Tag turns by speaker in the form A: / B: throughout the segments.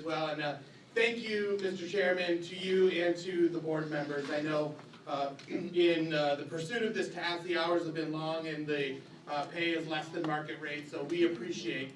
A: well. And thank you, Mr. Chairman, to you and to the board members. I know in the pursuit of this task, the hours have been long and the pay is less than market rate, so we appreciate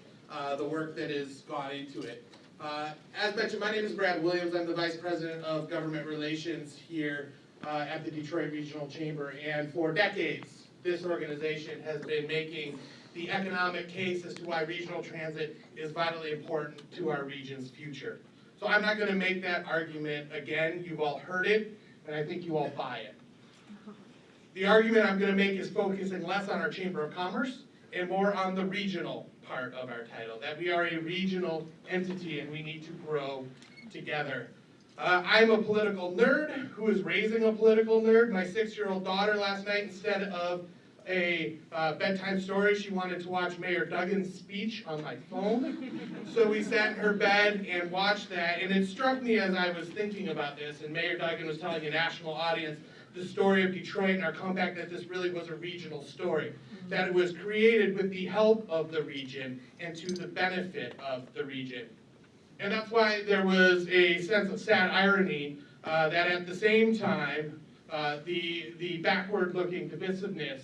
A: the work that has gone into it. As mentioned, my name is Brad Williams. I'm the Vice President of Government Relations here at the Detroit Regional Chamber, and for decades, this organization has been making the economic case as to why regional transit is vitally important to our region's future. So I'm not going to make that argument again. You've all heard it, and I think you all buy it. The argument I'm going to make is focusing less on our Chamber of Commerce and more on the regional part of our title, that we are a regional entity and we need to grow together. I'm a political nerd who is raising a political nerd. My 6-year-old daughter last night, instead of a bedtime story, she wanted to watch Mayor Duggan's speech on my phone. So we sat in her bed and watched that, and it struck me as I was thinking about this, and Mayor Duggan was telling a national audience the story of Detroit and our comeback, that this really was a regional story, that it was created with the help of the region and to the benefit of the region. And that's why there was a sense of sad irony that at the same time, the backward-looking divisiveness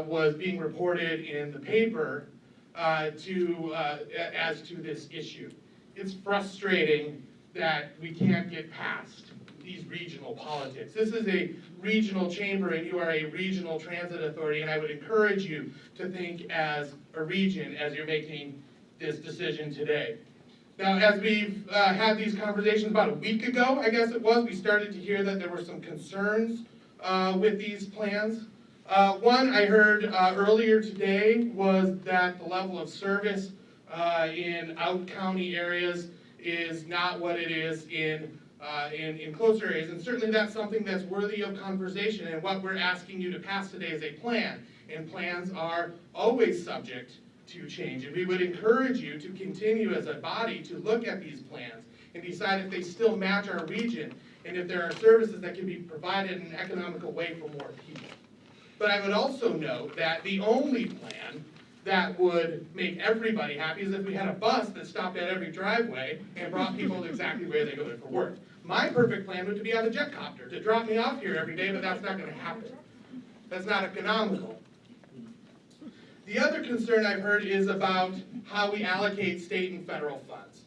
A: was being reported in the paper as to this issue. It's frustrating that we can't get past these regional politics. This is a regional chamber and you are a regional transit authority, and I would encourage you to think as a region as you're making this decision today. Now, as we've had these conversations about a week ago, I guess it was, we started to hear that there were some concerns with these plans. One I heard earlier today was that the level of service in out-county areas is not what it is in closer areas, and certainly that's something that's worthy of conversation, and what we're asking you to pass today is a plan, and plans are always subject to change, and we would encourage you to continue as a body to look at these plans and decide if they still match our region, and if there are services that can be provided in an economical way for more people. But I would also note that the only plan that would make everybody happy is if we had a bus that stopped at every driveway and brought people exactly where they go to for work. My perfect plan would be to have a jet copter to drop me off here every day, but that's not going to happen. That's not economical. The other concern I've heard is about how we allocate state and federal funds.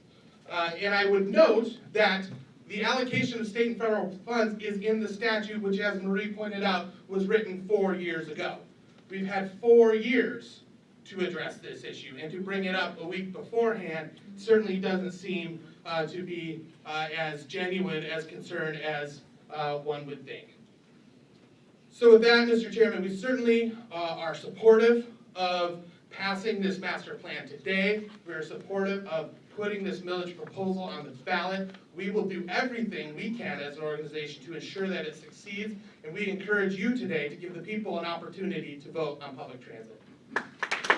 A: And I would note that the allocation of state and federal funds is in the statute, which, as Marie pointed out, was written 4 years ago. We've had 4 years to address this issue, and to bring it up a week beforehand certainly doesn't seem to be as genuine as concern as one would think. So with that, Mr. Chairman, we certainly are supportive of passing this master plan today. We're supportive of putting this millage proposal on the ballot. We will do everything we can as an organization to ensure that it succeeds, and we encourage you today to give the people an opportunity to vote on public transit.